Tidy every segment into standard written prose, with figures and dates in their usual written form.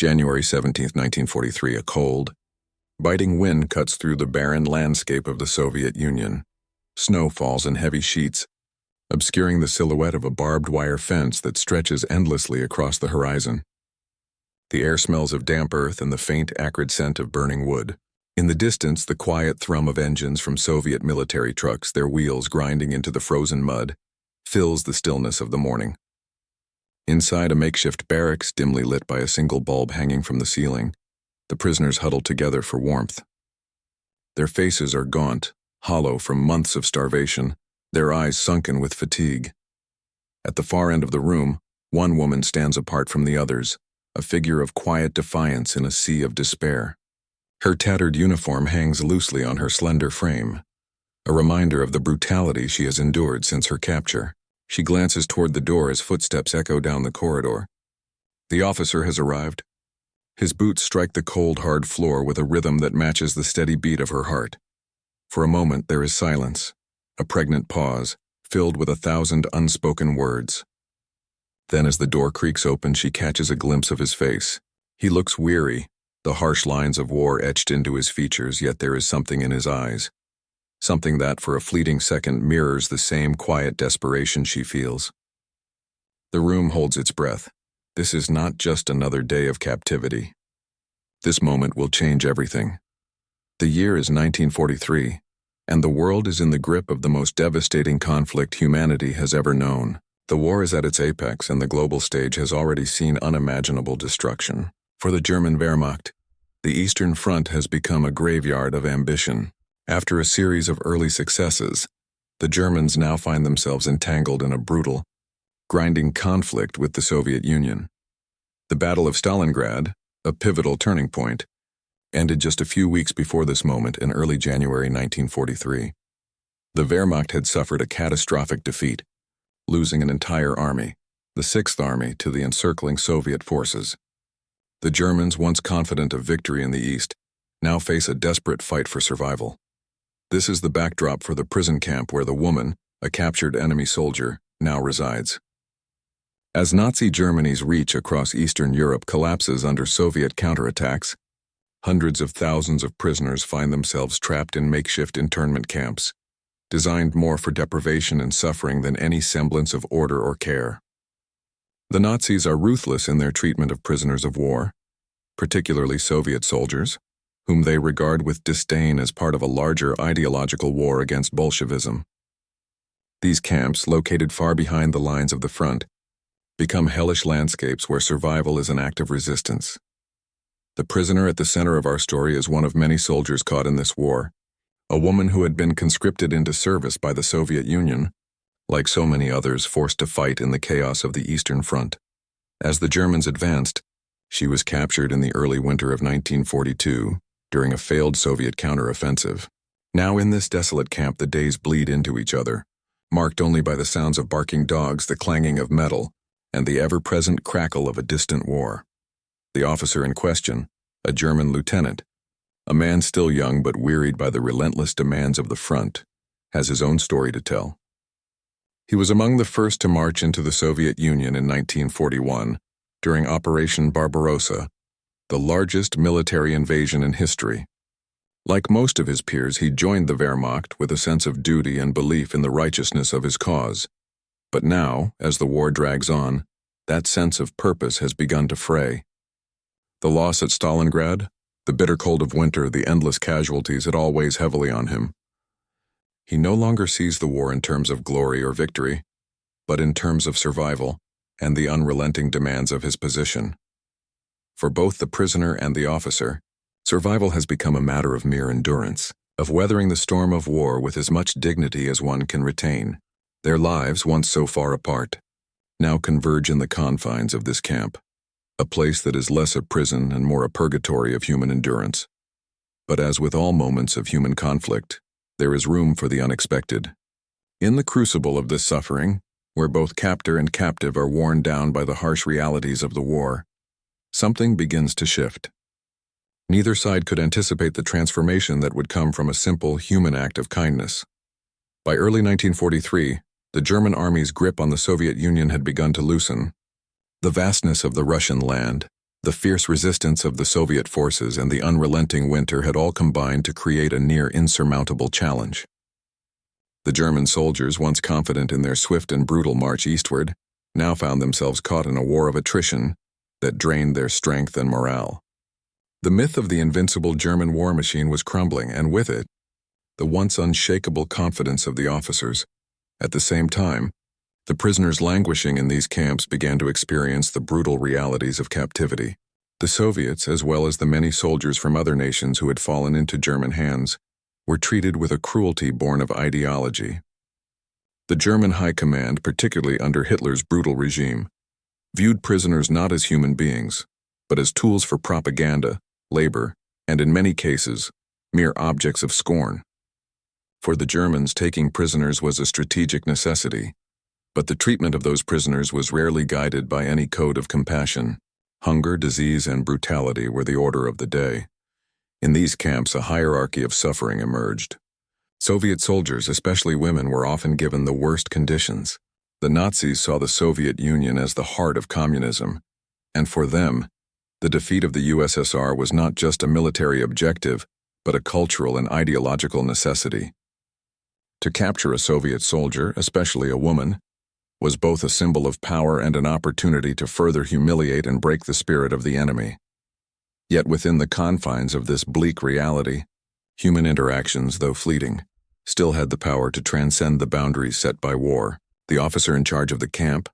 January 17, 1943, a cold, biting wind cuts through the barren landscape of the Soviet Union. Snow falls in heavy sheets, obscuring the silhouette of a barbed wire fence that stretches endlessly across the horizon. The air smells of damp earth and the faint, acrid scent of burning wood. In the distance, the quiet thrum of engines from Soviet military trucks, their wheels grinding into the frozen mud, fills the stillness of the morning. Inside a makeshift barracks, dimly lit by a single bulb hanging from the ceiling, the prisoners huddle together for warmth. Their faces are gaunt, hollow from months of starvation, their eyes sunken with fatigue. At the far end of the room, one woman stands apart from the others, a figure of quiet defiance in a sea of despair. Her tattered uniform hangs loosely on her slender frame, a reminder of the brutality she has endured since her capture. She glances toward the door as footsteps echo down the corridor. The officer has arrived. His boots strike the cold, hard floor with a rhythm that matches the steady beat of her heart. For a moment there is silence, a pregnant pause, filled with 1,000 unspoken words. Then as the door creaks open, she catches a glimpse of his face. He looks weary, the harsh lines of war etched into his features, yet there is something in his eyes. Something that, for a fleeting second, mirrors the same quiet desperation she feels. The room holds its breath. This is not just another day of captivity. This moment will change everything. The year is 1943, and the world is in the grip of the most devastating conflict humanity has ever known. The war is at its apex, and the global stage has already seen unimaginable destruction. For the German Wehrmacht, the Eastern Front has become a graveyard of ambition. After a series of early successes, the Germans now find themselves entangled in a brutal, grinding conflict with the Soviet Union. The Battle of Stalingrad, a pivotal turning point, ended just a few weeks before this moment in early January 1943. The Wehrmacht had suffered a catastrophic defeat, losing an entire army, the Sixth Army, to the encircling Soviet forces. The Germans, once confident of victory in the East, now face a desperate fight for survival. This is the backdrop for the prison camp where the woman, a captured enemy soldier, now resides. As Nazi Germany's reach across Eastern Europe collapses under Soviet counterattacks, hundreds of thousands of prisoners find themselves trapped in makeshift internment camps, designed more for deprivation and suffering than any semblance of order or care. The Nazis are ruthless in their treatment of prisoners of war, particularly Soviet soldiers, whom they regard with disdain as part of a larger ideological war against Bolshevism. These camps, located far behind the lines of the front, become hellish landscapes where survival is an act of resistance. The prisoner at the center of our story is one of many soldiers caught in this war, a woman who had been conscripted into service by the Soviet Union, like so many others forced to fight in the chaos of the Eastern Front. As the Germans advanced, she was captured in the early winter of 1942 during a failed Soviet counteroffensive. Now in this desolate camp, the days bleed into each other, marked only by the sounds of barking dogs, the clanging of metal, and the ever-present crackle of a distant war. The officer in question, a German lieutenant, a man still young but wearied by the relentless demands of the front, has his own story to tell. He was among the first to march into the Soviet Union in 1941 during Operation Barbarossa, the largest military invasion in history. Like most of his peers, he joined the Wehrmacht with a sense of duty and belief in the righteousness of his cause. But now, as the war drags on, that sense of purpose has begun to fray. The loss at Stalingrad, the bitter cold of winter, the endless casualties, it all weighs heavily on him. He no longer sees the war in terms of glory or victory, but in terms of survival and the unrelenting demands of his position. For both the prisoner and the officer, survival has become a matter of mere endurance, of weathering the storm of war with as much dignity as one can retain. Their lives, once so far apart, now converge in the confines of this camp, a place that is less a prison and more a purgatory of human endurance. But as with all moments of human conflict, there is room for the unexpected. In the crucible of this suffering, where both captor and captive are worn down by the harsh realities of the war, something begins to shift. Neither side could anticipate the transformation that would come from a simple human act of kindness. By early 1943, the German army's grip on the Soviet Union had begun to loosen. The vastness of the Russian land, The fierce resistance of the Soviet forces and the unrelenting winter had all combined to create a near insurmountable challenge. The German soldiers, once confident in their swift and brutal march eastward, now found themselves caught in a war of attrition that drained their strength and morale. The myth of the invincible German war machine was crumbling, and with it, the once unshakable confidence of the officers. At the same time, the prisoners languishing in these camps began to experience the brutal realities of captivity. The Soviets, as well as the many soldiers from other nations who had fallen into German hands, were treated with a cruelty born of ideology. The German High Command, particularly under Hitler's brutal regime, viewed prisoners not as human beings, but as tools for propaganda, labor, and in many cases, mere objects of scorn. For the Germans, taking prisoners was a strategic necessity, but the treatment of those prisoners was rarely guided by any code of compassion. Hunger, disease, and brutality were the order of the day. In these camps, a hierarchy of suffering emerged. Soviet soldiers, especially women, were often given the worst conditions. The Nazis saw the Soviet Union as the heart of communism, and for them, the defeat of the USSR was not just a military objective, but a cultural and ideological necessity. To capture a Soviet soldier, especially a woman, was both a symbol of power and an opportunity to further humiliate and break the spirit of the enemy. Yet within the confines of this bleak reality, human interactions, though fleeting, still had the power to transcend the boundaries set by war. The officer in charge of the camp,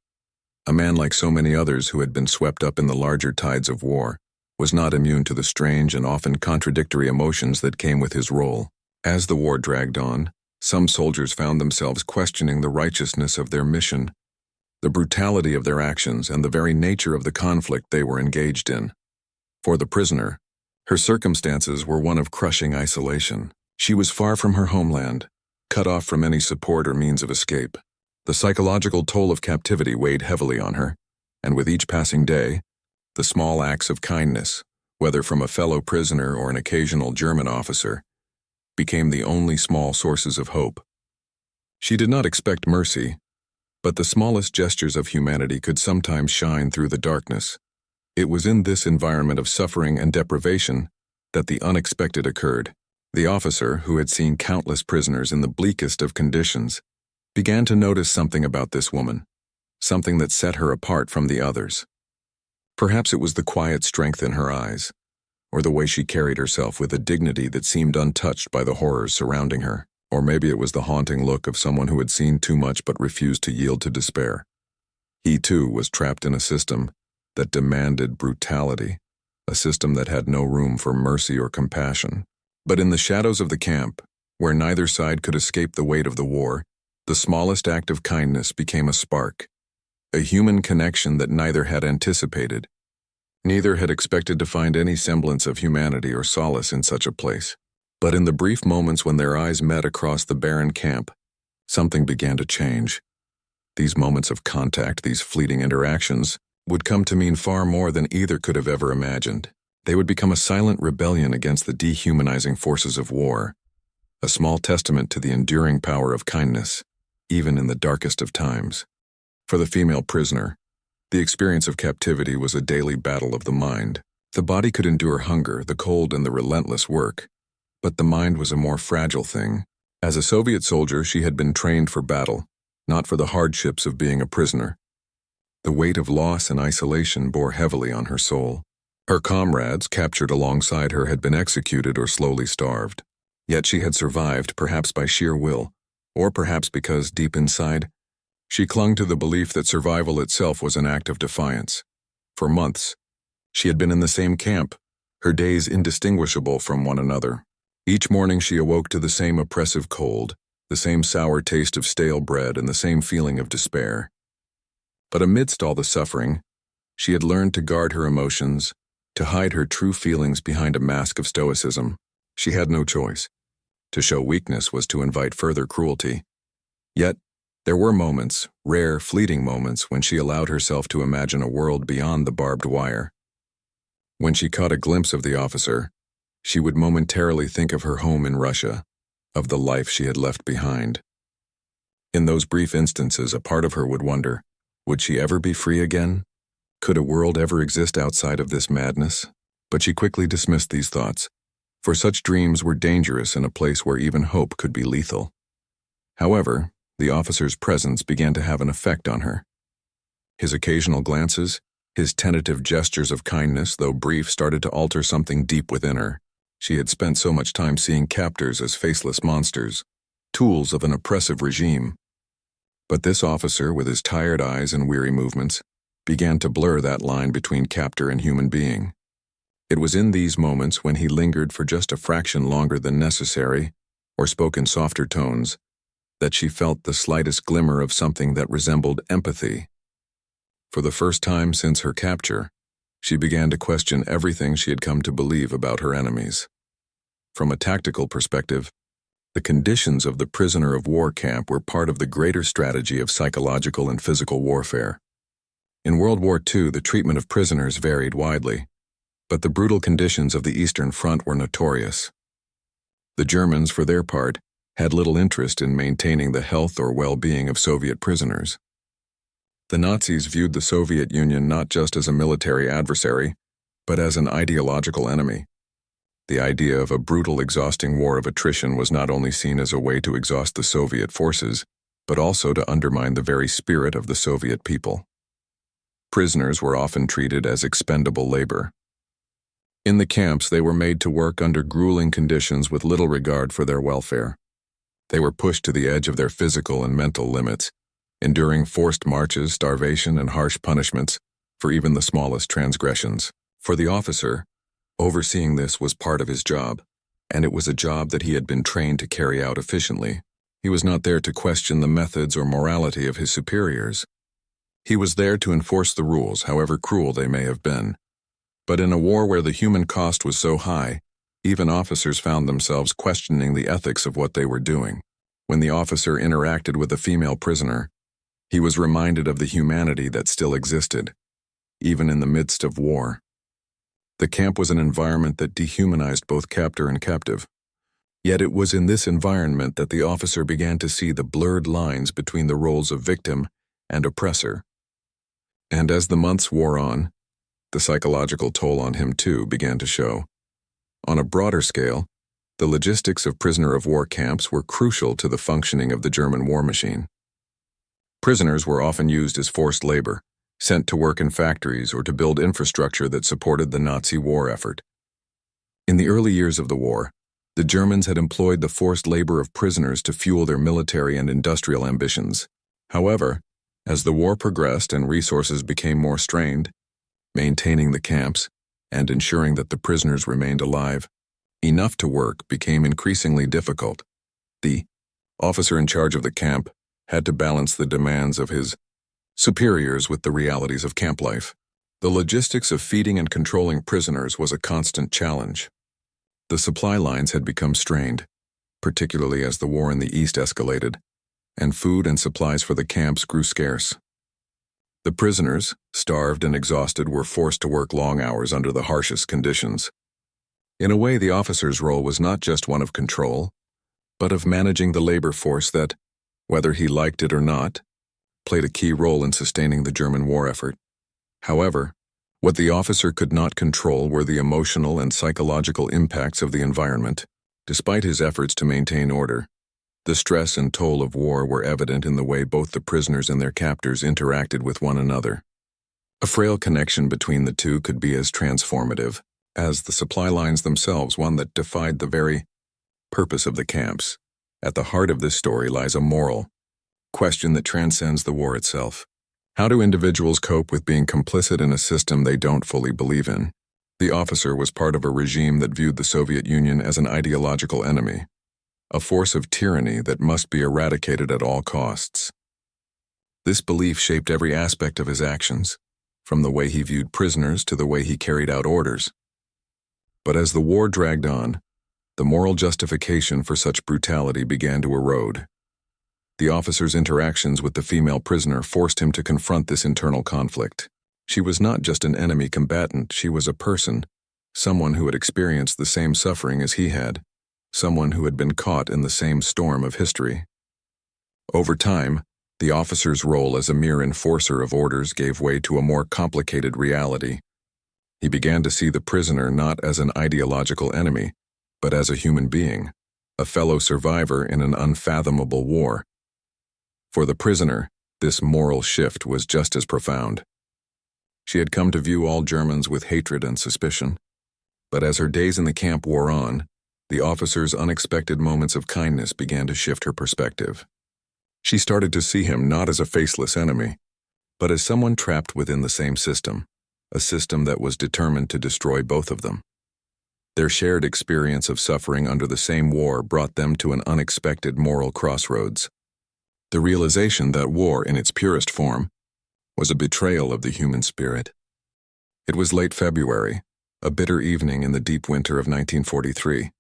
a man like so many others who had been swept up in the larger tides of war, was not immune to the strange and often contradictory emotions that came with his role. As the war dragged on, some soldiers found themselves questioning the righteousness of their mission, the brutality of their actions, and the very nature of the conflict they were engaged in. For the prisoner, her circumstances were one of crushing isolation. She was far from her homeland, cut off from any support or means of escape. The psychological toll of captivity weighed heavily on her, and with each passing day, the small acts of kindness, whether from a fellow prisoner or an occasional German officer, became the only small sources of hope. She did not expect mercy, but the smallest gestures of humanity could sometimes shine through the darkness. It was in this environment of suffering and deprivation that the unexpected occurred. The officer, who had seen countless prisoners in the bleakest of conditions, began to notice something about this woman, something that set her apart from the others. Perhaps it was the quiet strength in her eyes, or the way she carried herself with a dignity that seemed untouched by the horrors surrounding her. Or maybe it was the haunting look of someone who had seen too much but refused to yield to despair. He, too, was trapped in a system that demanded brutality, a system that had no room for mercy or compassion. But in the shadows of the camp, where neither side could escape the weight of the war, the smallest act of kindness became a spark, a human connection that neither had anticipated. Neither had expected to find any semblance of humanity or solace in such a place. But in the brief moments when their eyes met across the barren camp, something began to change. These moments of contact, these fleeting interactions, would come to mean far more than either could have ever imagined. They would become a silent rebellion against the dehumanizing forces of war, a small testament to the enduring power of kindness, even in the darkest of times. For the female prisoner, the experience of captivity was a daily battle of the mind. The body could endure hunger, the cold, and the relentless work, but the mind was a more fragile thing. As a Soviet soldier, she had been trained for battle, not for the hardships of being a prisoner. The weight of loss and isolation bore heavily on her soul. Her comrades, captured alongside her, had been executed or slowly starved. Yet she had survived, perhaps by sheer will, or perhaps because, deep inside, she clung to the belief that survival itself was an act of defiance. For months, she had been in the same camp, her days indistinguishable from one another. Each morning she awoke to the same oppressive cold, the same sour taste of stale bread, and the same feeling of despair. But amidst all the suffering, she had learned to guard her emotions, to hide her true feelings behind a mask of stoicism. She had no choice. To show weakness was to invite further cruelty. Yet, there were moments, rare, fleeting moments, when she allowed herself to imagine a world beyond the barbed wire. When she caught a glimpse of the officer, she would momentarily think of her home in Russia, of the life she had left behind. In those brief instances, a part of her would wonder, would she ever be free again? Could a world ever exist outside of this madness? But she quickly dismissed these thoughts, for such dreams were dangerous in a place where even hope could be lethal. However, the officer's presence began to have an effect on her. His occasional glances, his tentative gestures of kindness, though brief, started to alter something deep within her. She had spent so much time seeing captors as faceless monsters, tools of an oppressive regime. But this officer, with his tired eyes and weary movements, began to blur that line between captor and human being. It was in these moments, when he lingered for just a fraction longer than necessary, or spoke in softer tones, that she felt the slightest glimmer of something that resembled empathy. For the first time since her capture, she began to question everything she had come to believe about her enemies. From a tactical perspective, the conditions of the prisoner of war camp were part of the greater strategy of psychological and physical warfare. In World War II, the treatment of prisoners varied widely, but the brutal conditions of the Eastern Front were notorious. The Germans, for their part, had little interest in maintaining the health or well-being of Soviet prisoners. The Nazis viewed the Soviet Union not just as a military adversary, but as an ideological enemy. The idea of a brutal, exhausting war of attrition was not only seen as a way to exhaust the Soviet forces, but also to undermine the very spirit of the Soviet people. Prisoners were often treated as expendable labor. In the camps, they were made to work under grueling conditions with little regard for their welfare. They were pushed to the edge of their physical and mental limits, enduring forced marches, starvation, and harsh punishments for even the smallest transgressions. For the officer, overseeing this was part of his job, and it was a job that he had been trained to carry out efficiently. He was not there to question the methods or morality of his superiors. He was there to enforce the rules, however cruel they may have been. But in a war where the human cost was so high, even officers found themselves questioning the ethics of what they were doing. When the officer interacted with a female prisoner, he was reminded of the humanity that still existed, even in the midst of war. The camp was an environment that dehumanized both captor and captive. Yet it was in this environment that the officer began to see the blurred lines between the roles of victim and oppressor. And as the months wore on, the psychological toll on him too began to show. On a broader scale, the logistics of prisoner of war camps were crucial to the functioning of the German war machine. Prisoners were often used as forced labor, sent to work in factories or to build infrastructure that supported the Nazi war effort. In the early years of the war, the Germans had employed the forced labor of prisoners to fuel their military and industrial ambitions. However, as the war progressed and resources became more strained, maintaining the camps and ensuring that the prisoners remained alive, enough to work became increasingly difficult. The officer in charge of the camp had to balance the demands of his superiors with the realities of camp life. The logistics of feeding and controlling prisoners was a constant challenge. The supply lines had become strained, particularly as the war in the East escalated, and food and supplies for the camps grew scarce. The prisoners, starved and exhausted, were forced to work long hours under the harshest conditions. In a way, the officer's role was not just one of control, but of managing the labor force that, whether he liked it or not, played a key role in sustaining the German war effort. However, what the officer could not control were the emotional and psychological impacts of the environment. Despite his efforts to maintain order, the stress and toll of war were evident in the way both the prisoners and their captors interacted with one another. A frail connection between the two could be as transformative as the supply lines themselves, one that defied the very purpose of the camps. At the heart of this story lies a moral question that transcends the war itself. How do individuals cope with being complicit in a system they don't fully believe in? The officer was part of a regime that viewed the Soviet Union as an ideological enemy, a force of tyranny that must be eradicated at all costs. This belief shaped every aspect of his actions, from the way he viewed prisoners to the way he carried out orders. But as the war dragged on, the moral justification for such brutality began to erode. The officer's interactions with the female prisoner forced him to confront this internal conflict. She was not just an enemy combatant, she was a person, someone who had experienced the same suffering as he had, someone who had been caught in the same storm of history. Over time, The officer's role as a mere enforcer of orders gave way to a more complicated reality. He began to see the prisoner not as an ideological enemy, but as a human being, a fellow survivor in an unfathomable war. For the prisoner, this moral shift was just as profound. She had come to view all Germans with hatred and suspicion. But as her days in the camp wore on, the officer's unexpected moments of kindness began to shift her perspective. She started to see him not as a faceless enemy, but as someone trapped within the same system, a system that was determined to destroy both of them. Their shared experience of suffering under the same war brought them to an unexpected moral crossroads. The realization that war, in its purest form, was a betrayal of the human spirit. It was late February, a bitter evening in the deep winter of 1943.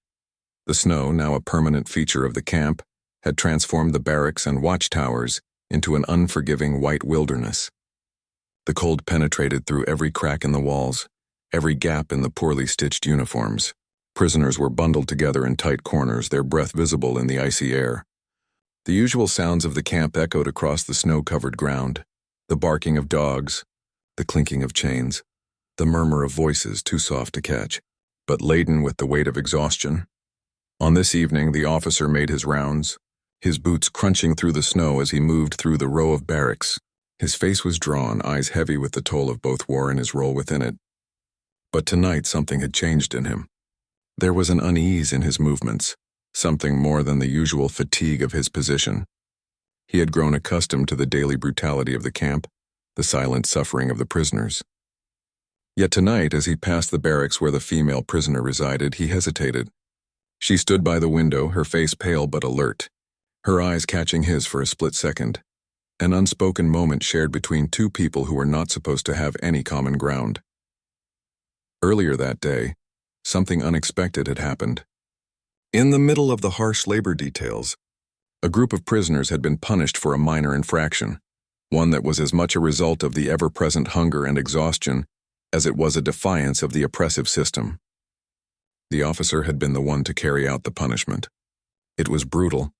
The snow, now a permanent feature of the camp, had transformed the barracks and watchtowers into an unforgiving white wilderness. The cold penetrated through every crack in the walls, every gap in the poorly stitched uniforms. Prisoners were bundled together in tight corners, their breath visible in the icy air. The usual sounds of the camp echoed across the snow-covered ground, the barking of dogs, the clinking of chains, the murmur of voices too soft to catch, but laden with the weight of exhaustion. On this evening, the officer made his rounds, his boots crunching through the snow as he moved through the row of barracks. His face was drawn, eyes heavy with the toll of both war and his role within it. But tonight something had changed in him. There was an unease in his movements, something more than the usual fatigue of his position. He had grown accustomed to the daily brutality of the camp, the silent suffering of the prisoners. Yet tonight, as he passed the barracks where the female prisoner resided, he hesitated. She stood by the window, her face pale but alert, her eyes catching his for a split second. An unspoken moment shared between two people who were not supposed to have any common ground. Earlier that day, something unexpected had happened. In the middle of the harsh labor details, a group of prisoners had been punished for a minor infraction, one that was as much a result of the ever-present hunger and exhaustion as it was a defiance of the oppressive system. The officer had been the one to carry out the punishment. It was brutal,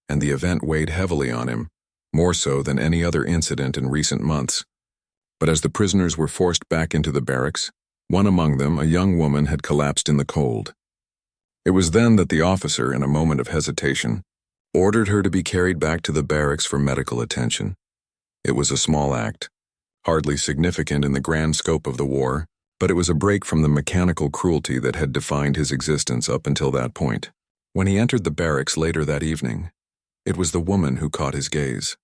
and the event weighed heavily on him, more so than any other incident in recent months. But as the prisoners were forced back into the barracks, one among them, a young woman, had collapsed in the cold. It was then that the officer, in a moment of hesitation, ordered her to be carried back to the barracks for medical attention. It was a small act, hardly significant in the grand scope of the war, but it was a break from the mechanical cruelty that had defined his existence up until that point. When he entered the barracks later that evening, it was the woman who caught his gaze.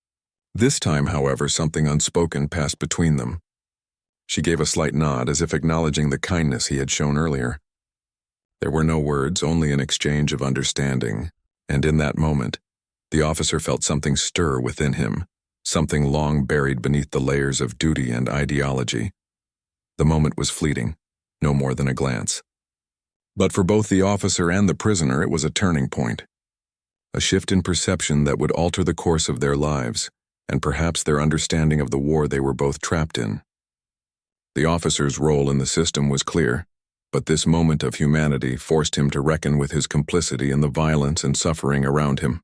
This time, however, something unspoken passed between them. She gave a slight nod, as if acknowledging the kindness he had shown earlier. There were no words, only an exchange of understanding, and in that moment, the officer felt something stir within him, something long buried beneath the layers of duty and ideology. The moment was fleeting, no more than a glance. But for both the officer and the prisoner, it was a turning point. A shift in perception that would alter the course of their lives, and perhaps their understanding of the war they were both trapped in. The officer's role in the system was clear, but this moment of humanity forced him to reckon with his complicity in the violence and suffering around him.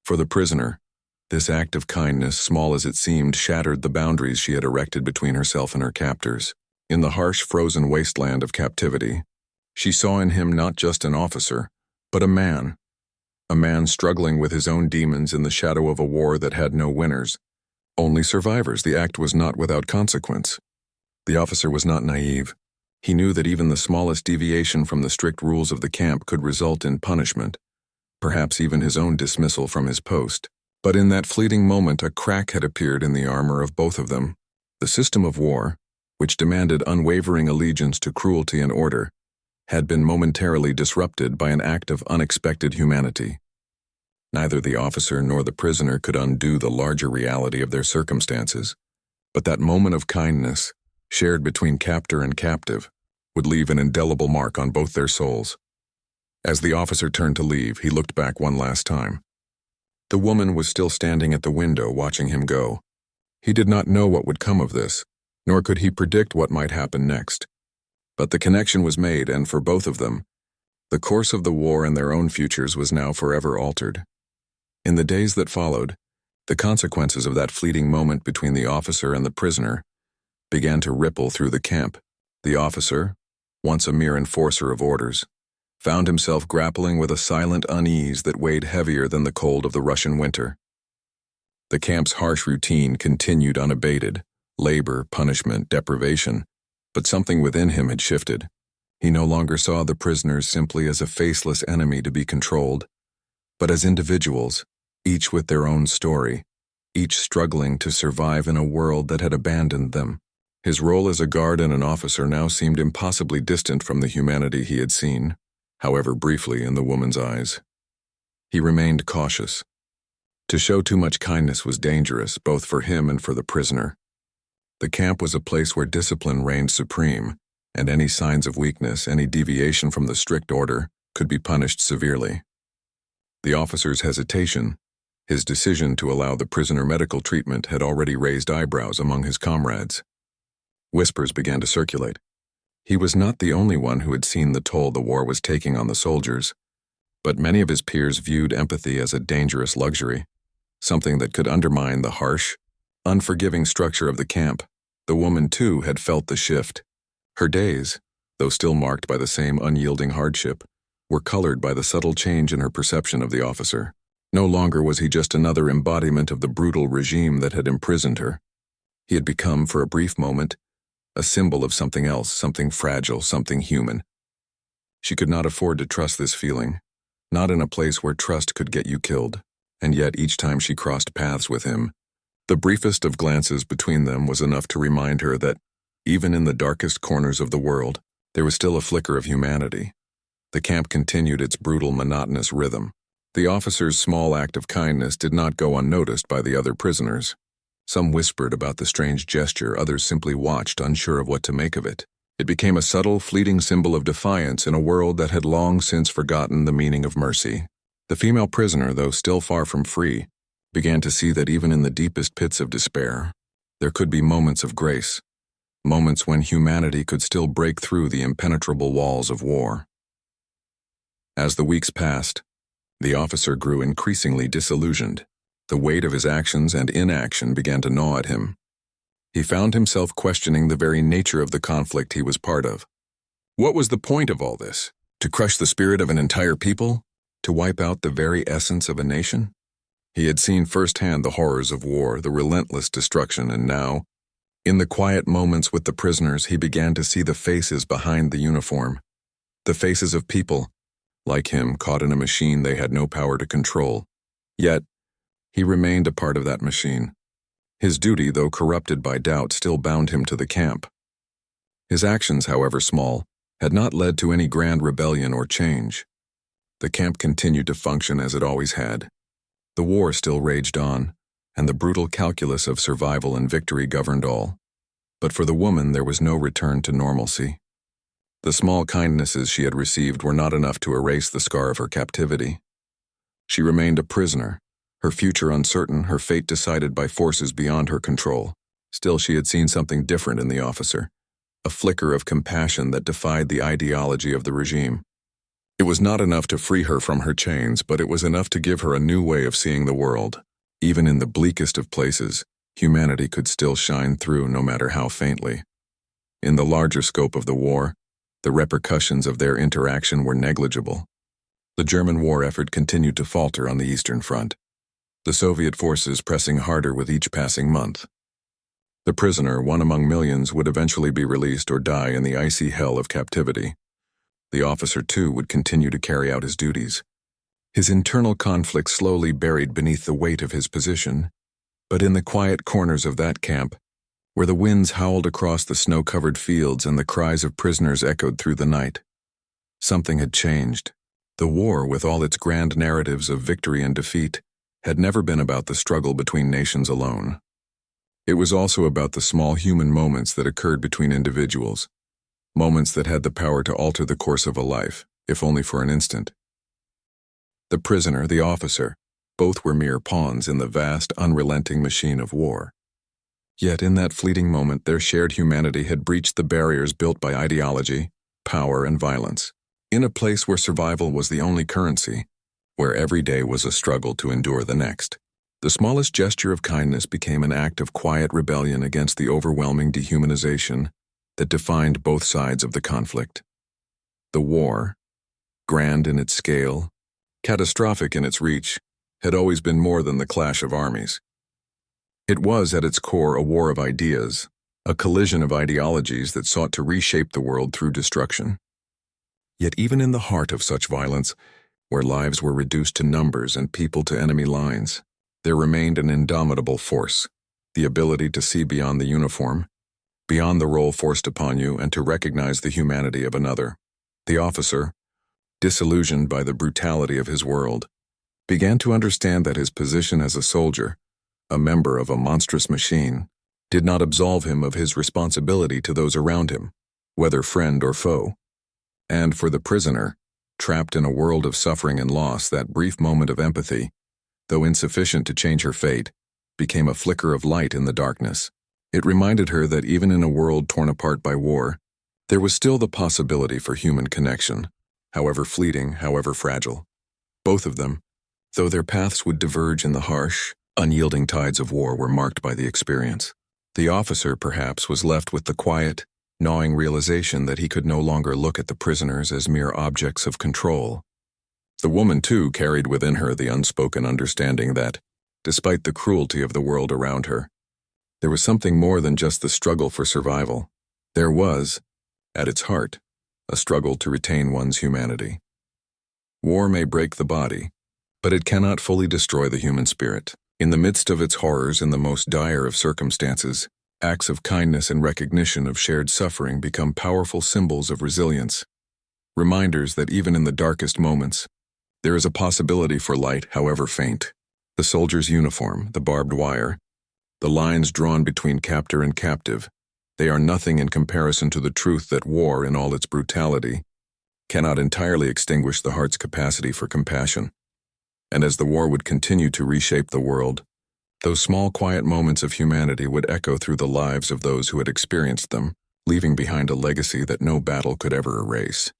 For the prisoner, this act of kindness, small as it seemed, shattered the boundaries she had erected between herself and her captors. In the harsh, frozen wasteland of captivity, she saw in him not just an officer, but a man struggling with his own demons in the shadow of a war that had no winners, only survivors. The act was not without consequence. The officer was not naive. He knew that even the smallest deviation from the strict rules of the camp could result in punishment, perhaps even his own dismissal from his post. But in that fleeting moment, a crack had appeared in the armor of both of them. The system of war, which demanded unwavering allegiance to cruelty and order, had been momentarily disrupted by an act of unexpected humanity. Neither the officer nor the prisoner could undo the larger reality of their circumstances, but that moment of kindness, shared between captor and captive, would leave an indelible mark on both their souls. As the officer turned to leave, he looked back one last time. The woman was still standing at the window, watching him go. He did not know what would come of this, nor could he predict what might happen next. But the connection was made, and for both of them, the course of the war and their own futures was now forever altered. In the days that followed, The consequences of that fleeting moment between the officer and the prisoner began to ripple through the camp. The officer, once a mere enforcer of orders, found himself grappling with a silent unease that weighed heavier than the cold of the Russian winter. The camp's harsh routine continued unabated: labor, punishment, deprivation, but something within him had shifted. He no longer saw the prisoners simply as a faceless enemy to be controlled, but as individuals, each with their own story, each struggling to survive in a world that had abandoned them. His role as a guard and an officer now seemed impossibly distant from the humanity he had seen, however briefly, in the woman's eyes. He remained cautious. To show too much kindness was dangerous, both for him and for the prisoner. The camp was a place where discipline reigned supreme, and any signs of weakness, any deviation from the strict order, could be punished severely. The officer's hesitation, his decision to allow the prisoner medical treatment, had already raised eyebrows among his comrades. Whispers began to circulate. He was not the only one who had seen the toll the war was taking on the soldiers, but many of his peers viewed empathy as a dangerous luxury, something that could undermine the harsh, unforgiving structure of the camp. The woman, too, had felt the shift. Her days, though still marked by the same unyielding hardship, were colored by the subtle change in her perception of the officer. No longer was he just another embodiment of the brutal regime that had imprisoned her. He had become, for a brief moment, a symbol of something else, something fragile, something human. She could not afford to trust this feeling, not in a place where trust could get you killed, and yet each time she crossed paths with him, the briefest of glances between them was enough to remind her that, even in the darkest corners of the world, there was still a flicker of humanity. The camp continued its brutal, monotonous rhythm. The officer's small act of kindness did not go unnoticed by the other prisoners. Some whispered about the strange gesture, others simply watched, unsure of what to make of it. It became a subtle, fleeting symbol of defiance in a world that had long since forgotten the meaning of mercy. The female prisoner, though still far from free, began to see that even in the deepest pits of despair, there could be moments of grace, moments when humanity could still break through the impenetrable walls of war. As the weeks passed, the officer grew increasingly disillusioned. The weight of his actions and inaction began to gnaw at him. He found himself questioning the very nature of the conflict he was part of. What was the point of all this? To crush the spirit of an entire people? To wipe out the very essence of a nation? He had seen firsthand the horrors of war, the relentless destruction, and now, in the quiet moments with the prisoners, he began to see the faces behind the uniform. The faces of people, like him, caught in a machine they had no power to control. Yet, he remained a part of that machine. His duty, though corrupted by doubt, still bound him to the camp. His actions, however small, had not led to any grand rebellion or change. The camp continued to function as it always had. The war still raged on, and the brutal calculus of survival and victory governed all. But for the woman, there was no return to normalcy. The small kindnesses she had received were not enough to erase the scar of her captivity. She remained a prisoner, her future uncertain, her fate decided by forces beyond her control. Still, she had seen something different in the officer, a flicker of compassion that defied the ideology of the regime. It was not enough to free her from her chains, but it was enough to give her a new way of seeing the world. Even in the bleakest of places, humanity could still shine through, no matter how faintly. In the larger scope of the war, the repercussions of their interaction were negligible. The German war effort continued to falter on the Eastern Front, the Soviet forces pressing harder with each passing month. The prisoner, one among millions, would eventually be released or die in the icy hell of captivity. The officer, too, would continue to carry out his duties. His internal conflict slowly buried beneath the weight of his position, but in the quiet corners of that camp, where the winds howled across the snow-covered fields and the cries of prisoners echoed through the night, something had changed. The war, with all its grand narratives of victory and defeat, had never been about the struggle between nations alone. It was also about the small human moments that occurred between individuals, moments that had the power to alter the course of a life, if only for an instant. The prisoner, the officer, both were mere pawns in the vast, unrelenting machine of war. Yet in that fleeting moment, their shared humanity had breached the barriers built by ideology, power, and violence. In a place where survival was the only currency, where every day was a struggle to endure the next, The smallest gesture of kindness became an act of quiet rebellion against the overwhelming dehumanization that defined both sides of the conflict. The war, grand in its scale, catastrophic in its reach, had always been more than the clash of armies. It was, at its core, a war of ideas, a collision of ideologies that sought to reshape the world through destruction. Yet even in the heart of such violence, where lives were reduced to numbers and people to enemy lines, there remained an indomitable force, the ability to see beyond the uniform, beyond the role forced upon you, and to recognize the humanity of another. The officer, disillusioned by the brutality of his world, began to understand that his position as a soldier, a member of a monstrous machine, did not absolve him of his responsibility to those around him, whether friend or foe. And for the prisoner, trapped in a world of suffering and loss, that brief moment of empathy, though insufficient to change her fate, became a flicker of light in the darkness. It reminded her that even in a world torn apart by war, there was still the possibility for human connection, however fleeting, however fragile. Both of them, though their paths would diverge in the harsh, unyielding tides of war, were marked by the experience. The officer, perhaps, was left with the quiet, gnawing realization that he could no longer look at the prisoners as mere objects of control. The woman, too, carried within her the unspoken understanding that, despite the cruelty of the world around her, there was something more than just the struggle for survival. There was, at its heart, a struggle to retain one's humanity. War may break the body, but it cannot fully destroy the human spirit. In the midst of its horrors, in the most dire of circumstances, acts of kindness and recognition of shared suffering become powerful symbols of resilience, reminders that even in the darkest moments, there is a possibility for light, however faint. The soldier's uniform, the barbed wire, the lines drawn between captor and captive, they are nothing in comparison to the truth that war, in all its brutality, cannot entirely extinguish the heart's capacity for compassion. And as the war would continue to reshape the world, those small, quiet moments of humanity would echo through the lives of those who had experienced them, leaving behind a legacy that no battle could ever erase.